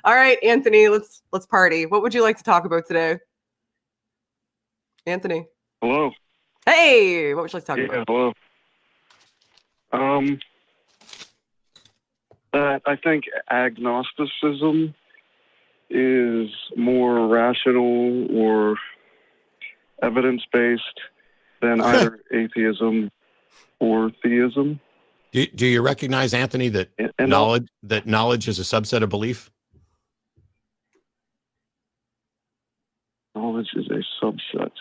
All right, Anthony, let's party. What would you like to talk about today? Anthony. Hello. Hey, what would you like to talk about? Hello. I think agnosticism is more rational or evidence-based than either atheism or theism. Do you recognize, Anthony, that knowledge is a subset of belief? Knowledge is a subset.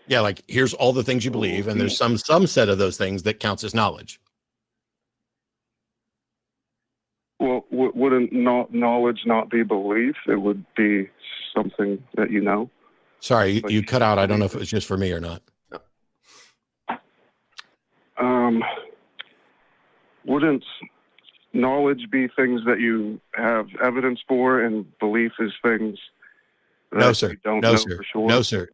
Yeah, like here's all the things you believe, and there's some set of those things that counts as knowledge. Well, wouldn't knowledge not be belief? It would be something that you know. Sorry, you cut out. I don't know if it was just for me or not. Wouldn't knowledge be things that you have evidence for, and belief is things that you don't know for sure? No, sir.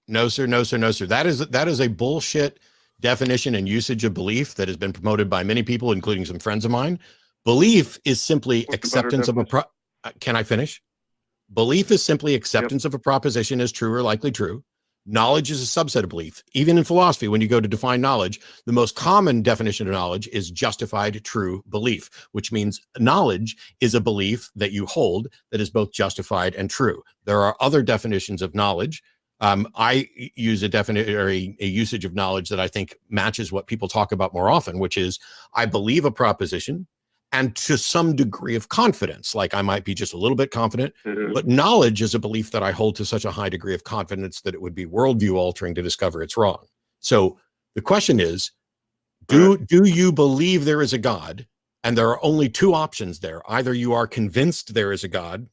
That is a bullshit definition and usage of belief that has been promoted by many people, including some friends of mine. Belief is simply acceptance of can I finish? Belief is simply acceptance of a proposition as true or likely true. Knowledge is a subset of belief. Even in philosophy, when you go to define knowledge, the most common definition of knowledge is justified true belief, which means knowledge is a belief that you hold that is both justified and true. There are other definitions of knowledge. I use a usage of knowledge that I think matches what people talk about more often, which is I believe a proposition and to some degree of confidence, like I might be just a little bit confident, but knowledge is a belief that I hold to such a high degree of confidence that it would be worldview altering to discover it's wrong. So the question is, do you believe there is a God? And there are only two options there. Either you are convinced there is a God,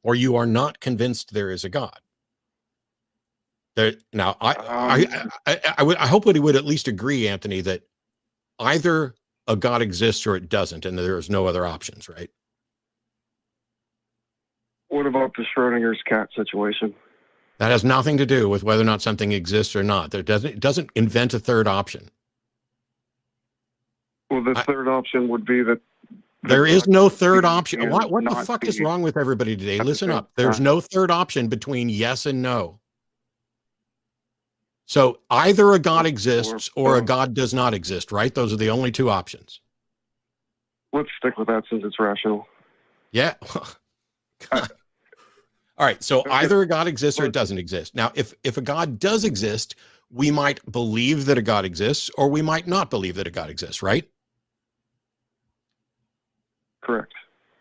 or you are not convinced there is a God. Now, I hope that he would at least agree, Anthony, that either a God exists or it doesn't, and there's no other options, right? What about the Schrodinger's cat situation? That has nothing to do with whether or not something exists or not. It doesn't invent a third option. Well, the third option would be that there is no third option. What the fuck is wrong with everybody today? Listen up. There's no third option between yes and no. So either a God exists or a God does not exist, right? Those are the only two options. Let's stick with that since it's rational. Yeah. All right. So either a God exists or it doesn't exist. Now, if a God does exist, we might believe that a God exists or we might not believe that a God exists, right? Correct.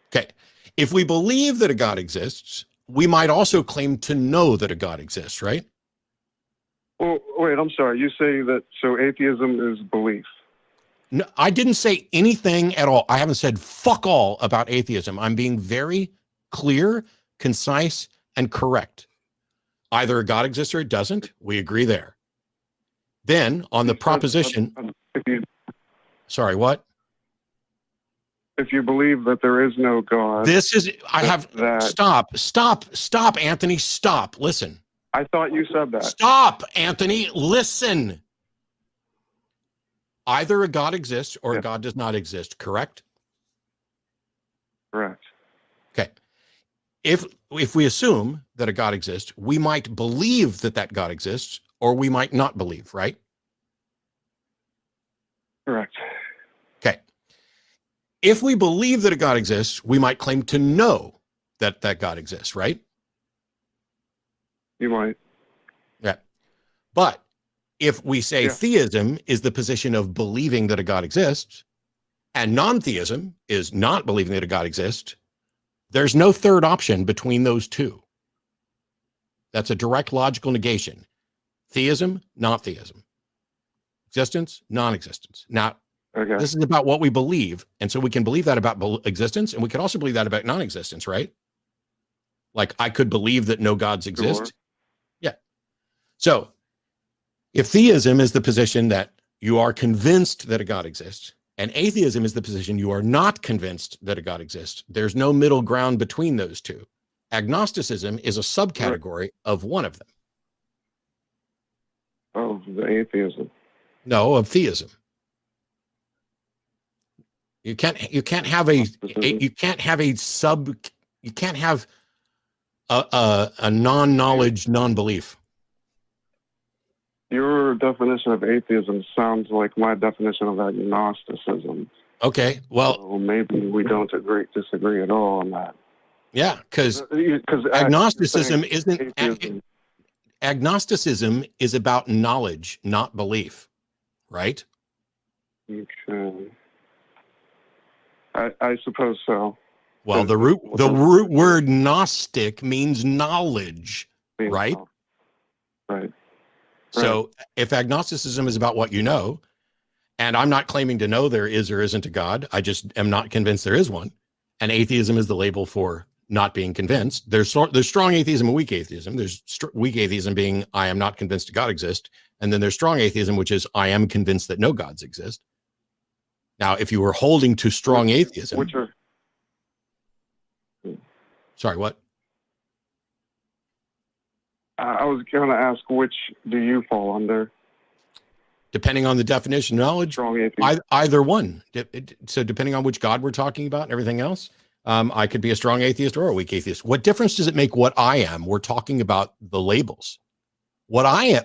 Okay. If we believe that a God exists, we might also claim to know that a God exists, right? Well, wait, I'm sorry. You say that, so atheism is belief. No, I didn't say anything at all. I haven't said fuck all about atheism. I'm being very clear, concise, and correct. Either a God exists or it doesn't. We agree there. Then on the proposition, sorry, what? If you believe that there is no God. Stop, Anthony, stop. Listen. I thought you said that. Stop, Anthony. Listen. Either a God exists or a God does not exist, correct? Correct. Okay. If we assume that a God exists, we might believe that God exists or we might not believe, right? Correct. Okay. If we believe that a God exists, we might claim to know that God exists, right? You might. Yeah. But if we say theism is the position of believing that a God exists and non-theism is not believing that a God exists, there's no third option between those two. That's a direct logical negation. Theism, not theism. Existence, non-existence. Now, this is about what we believe. And so we can believe that about existence, and we can also believe that about non-existence, right? Like I could believe that no gods exist. Sure. Yeah. So if theism is the position that you are convinced that a God exists, and atheism is the position you are not convinced that a God exists, there's no middle ground between those two. Agnosticism is a subcategory of one of them. Of the atheism. No, of theism. You can't have a You can't have a non-knowledge, non-belief. Your definition of atheism sounds like my definition of agnosticism. Okay, well, so maybe we don't disagree at all on that. Yeah, because agnosticism isn't. Agnosticism is about knowledge, not belief, right? Okay. I suppose so. Well, the root word Gnostic means knowledge, right? Right. So if agnosticism is about what you know, and I'm not claiming to know there is or isn't a God, I just am not convinced there is one. And atheism is the label for not being convinced. There's strong atheism and weak atheism. There's weak atheism being I am not convinced a God exists, and then there's strong atheism, which is I am convinced that no gods exist. Now, if you were holding to strong atheism, sorry, what? I was going to ask, which do you fall under? Depending on the definition of knowledge, either one. So depending on which God we're talking about and everything else, I could be a strong atheist or a weak atheist. What difference does it make what I am? We're talking about the labels. What I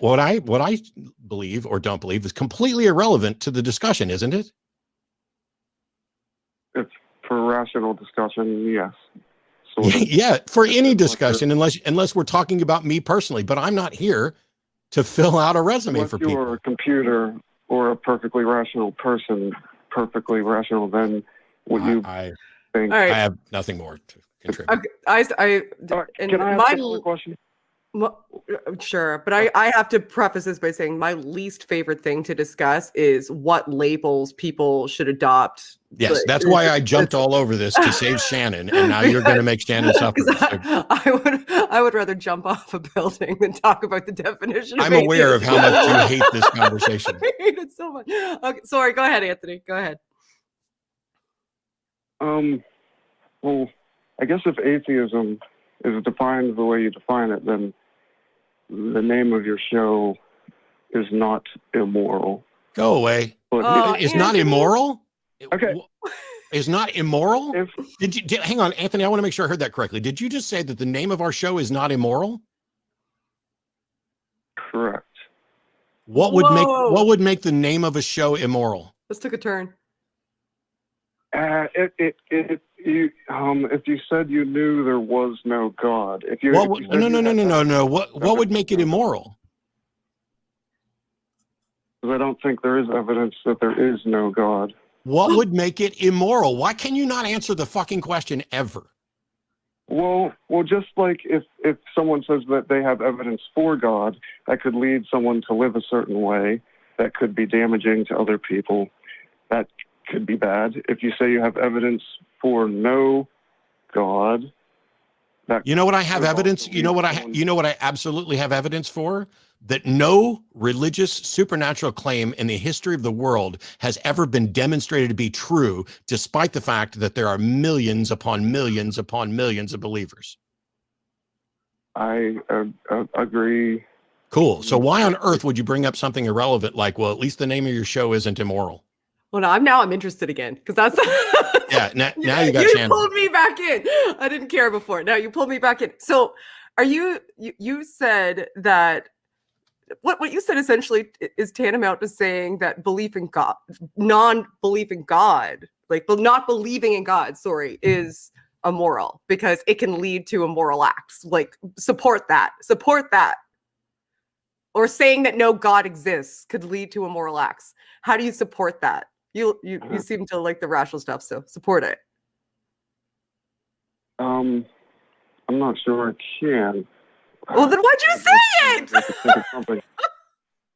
believe or don't believe is completely irrelevant to the discussion, isn't it? It's for rational discussion, yes. Yeah, for any discussion, unless we're talking about me personally. But I'm not here to fill out a resume for people. If you're a computer or a perfectly rational person, perfectly rational, then would you think? Right. I have nothing more to contribute. Can I ask another question? Well, sure, but I have to preface this by saying my least favorite thing to discuss is what labels people should adopt. Yes, that's why I jumped all over this to save Shannon, and now you're going to make Shannon suffer. I would rather jump off a building than talk about the definition. I'm aware of how much you hate this conversation. I hate it so much. Okay, sorry, go ahead, Anthony. Go ahead. Well, I guess if atheism is defined the way you define it, then the name of your show is not immoral. Go away. It's not immoral? Okay. Is not immoral? Hang on, Anthony, I want to make sure I heard that correctly. Did you just say that the name of our show is not immoral? Correct. What would make the name of a show immoral? Let's take a turn. If you said you knew there was no God, no. What would make it immoral? Because I don't think there is evidence that there is no God. What would make it immoral? Why can you not answer the fucking question ever? Well, just like if someone says that they have evidence for God, that could lead someone to live a certain way, that could be damaging to other people. That could be bad. If you say you have evidence for no God, that you know what I have evidence. You know what I absolutely have evidence for. That no religious supernatural claim in the history of the world has ever been demonstrated to be true, despite the fact that there are millions upon millions upon millions of believers. I agree. Cool. So why on earth would you bring up something irrelevant like, well, at least the name of your show isn't immoral? Well, I'm interested again because that's yeah. Now you got you pulled me back in. I didn't care before. Now you pulled me back in. So, are you said that what you said essentially is tantamount to saying that belief in God, non-belief in God, like not believing in God, is immoral because it can lead to immoral acts. Like support that, or saying that no God exists could lead to immoral acts. How do you support that? You seem to like the rational stuff, so support it. I'm not sure I can. Well, then why'd you say it?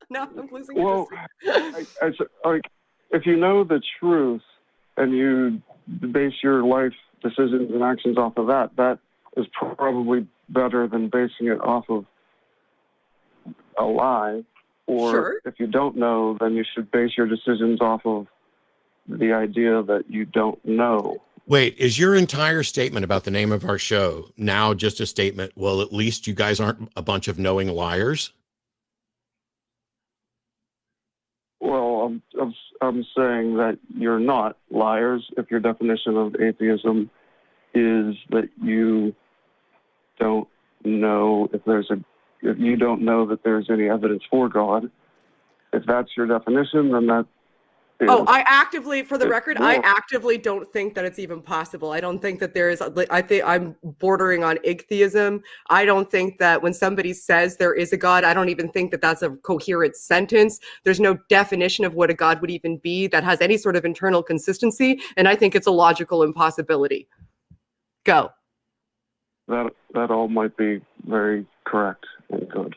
No, I'm losing. Well, if you know the truth and you base your life decisions and actions off of that, that is probably better than basing it off of a lie. Or if you don't know, then you should base your decisions off of the idea that you don't know. Wait, is your entire statement about the name of our show now just a statement, well, at least you guys aren't a bunch of knowing liars? Well, I'm saying that you're not liars if your definition of atheism is that you don't know if you don't know that there's any evidence for God. If that's your definition, then that is, Oh, I actively, for the it's record, I wrong. actively don't think that it's even possible. I don't think that there is, I think I'm bordering on atheism. I don't think that when somebody says there is a God, I don't even think that that's a coherent sentence. There's no definition of what a God would even be that has any sort of internal consistency. And I think it's a logical impossibility. Go. That all might be very correct and good.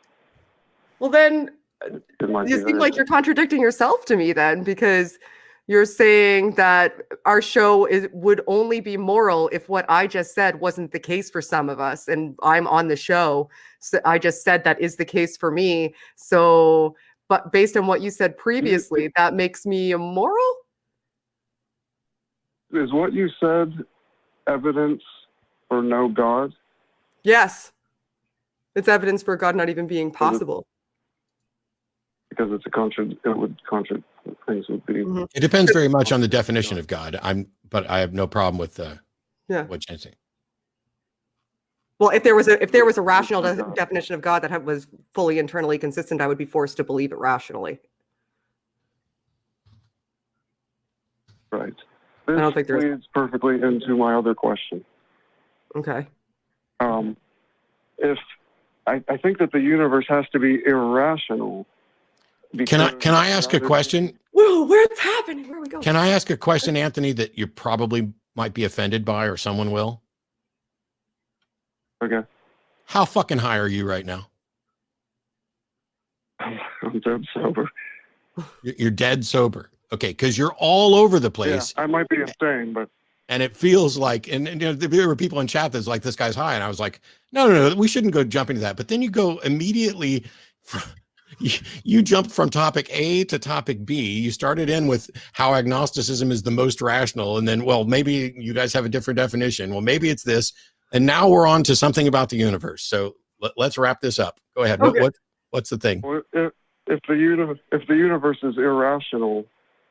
Well, then It might you be seem very like you're contradicting yourself to me then, because you're saying that our show would only be moral if what I just said wasn't the case for some of us, and I'm on the show, so I just said that is the case for me. So, but based on what you said previously, that makes me immoral? Is what you said evidence for no God? Yes. It's evidence for God not even being possible. Because it's things would be. Mhm. It depends very much on the definition of God. But I have no problem with what you're saying. Well, if there was a rational definition of God that was fully internally consistent, I would be forced to believe it rationally. Right. I don't think there's. leads perfectly into my other question. Okay. If I think that the universe has to be irrational. Can I ask a question? Whoa, where's happening? Where are we going? Can I ask a question, Anthony, that you probably might be offended by, or someone will? Okay. How fucking high are you right now? I'm dead sober. You're dead sober. Okay, because you're all over the place. Yeah, I might be insane, but. And it feels like, and you know, there were people in chat that's like, this guy's high. And I was like, no, we shouldn't go jump into that. But then you go immediately, you jumped from topic A to topic B. You started in with how agnosticism is the most rational. And then, well, maybe you guys have a different definition. Well, maybe it's this. And now we're on to something about the universe. So let's wrap this up. Go ahead. Okay. What's the thing? Well, if the universe is irrational,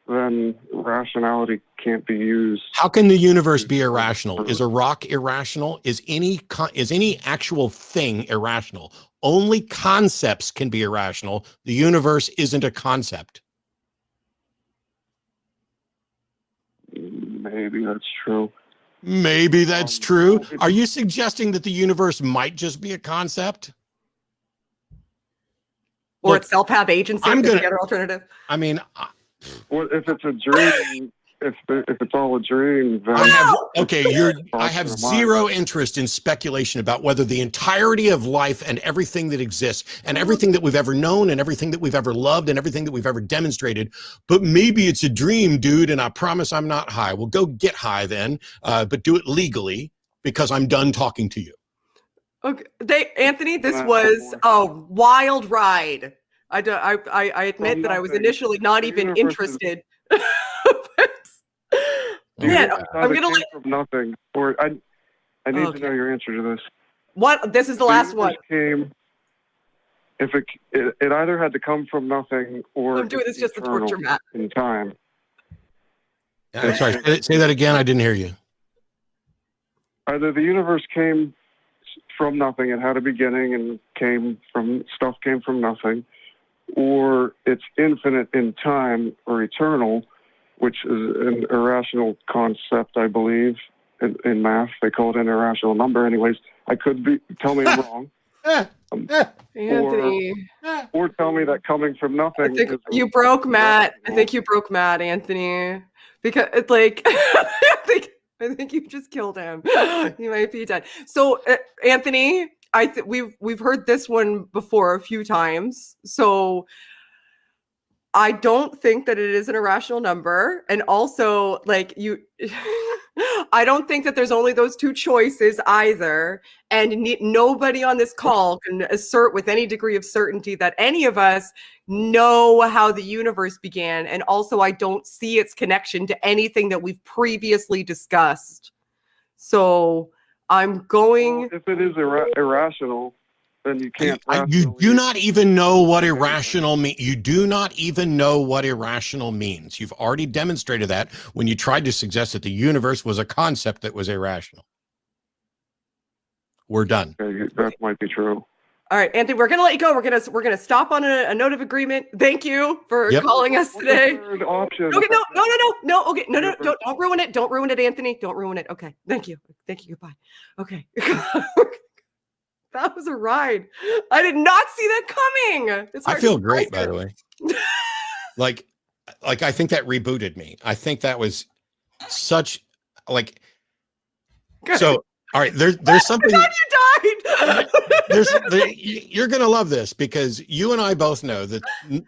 then rationality can't be used. How can the universe be irrational? Is a rock irrational? Is any actual thing irrational? Only concepts can be irrational. The universe isn't a concept. Maybe that's true. Maybe that's true. Are you suggesting that the universe might just be a concept? Or itself have agency? I'm gonna. The other alternative. I mean. Well, if it's a dream, if it's all a dream, then I have zero interest in speculation about whether the entirety of life and everything that exists and everything that we've ever known and everything that we've ever loved and everything that we've ever demonstrated. But maybe it's a dream, dude, and I promise I'm not high. Well, go get high then, but do it legally because I'm done talking to you. Okay, Anthony, this was a wild ride. I admit that I was initially not even interested. Man, I'm gonna let from nothing. Or I need to know your answer to this. What? This is the last one. If it either had to come from nothing or I'm doing this just to torture Matt. In time. I'm sorry. Say that again. I didn't hear you. Either the universe came from nothing and had a beginning and came from nothing, or it's infinite in time or eternal, which is an irrational concept, I believe. In math, they call it an irrational number. Anyways, I could be. Tell me I'm wrong. Anthony. Or tell me that coming from nothing. I think you broke Matt. I think you broke Matt, Anthony. Because it's like I think you just killed him. He might be dead. So, Anthony, we've heard this one before a few times. So, I don't think that it is an irrational number, and also, like I don't think that there's only those two choices either. And nobody on this call can assert with any degree of certainty that any of us know how the universe began. And also, I don't see its connection to anything that we've previously discussed. So I'm going. Well, if it is irrational, then you can't. You do not even know what irrational means. You do not even know what irrational means. You've already demonstrated that when you tried to suggest that the universe was a concept that was irrational. we're done. Okay, that might be true. All right, Anthony, we're gonna let you go. We're gonna stop on a note of agreement. Thank you for calling us today. Third option. Okay, no. Okay, no. Don't ruin it. Don't ruin it, Anthony. Don't ruin it. Okay, thank you. Goodbye. Okay. That was a ride. I did not see that coming. I feel great, by the way. like I think that rebooted me. I think that was such like. Good. So all right, there's something. I thought you died. You're gonna love this because you and I both know that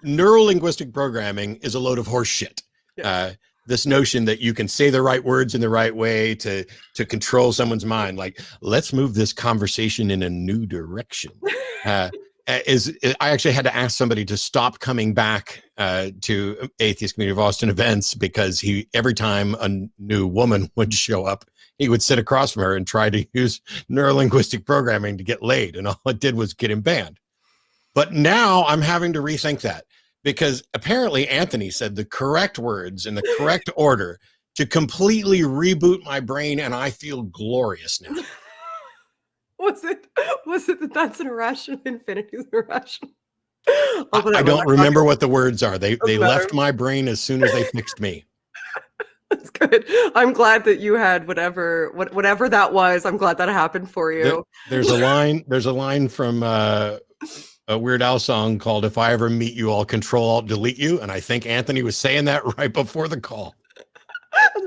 neuro-linguistic programming is a load of horse shit. Yeah. This notion that you can say the right words in the right way to control someone's mind, like let's move this conversation in a new direction. I actually had to ask somebody to stop coming back to Atheist Community of Austin events because every time a new woman would show up, he would sit across from her and try to use neurolinguistic programming to get laid, and all it did was get him banned. But now I'm having to rethink that because apparently Anthony said the correct words in the correct order to completely reboot my brain, and I feel glorious now. Was it that that's an irrational, infinity is irrational? I don't remember what the words are. They left my brain as soon as they fixed me. That's good. I'm glad that you had whatever that was. I'm glad that happened for you. There's a line from a Weird Al song called "If I Ever Meet You, I'll Control Alt Delete You," and I think Anthony was saying that right before the call.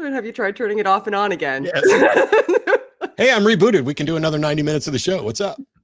Have you tried turning it off and on again? Yes. Hey, I'm rebooted. We can do another 90 minutes of the show. What's up?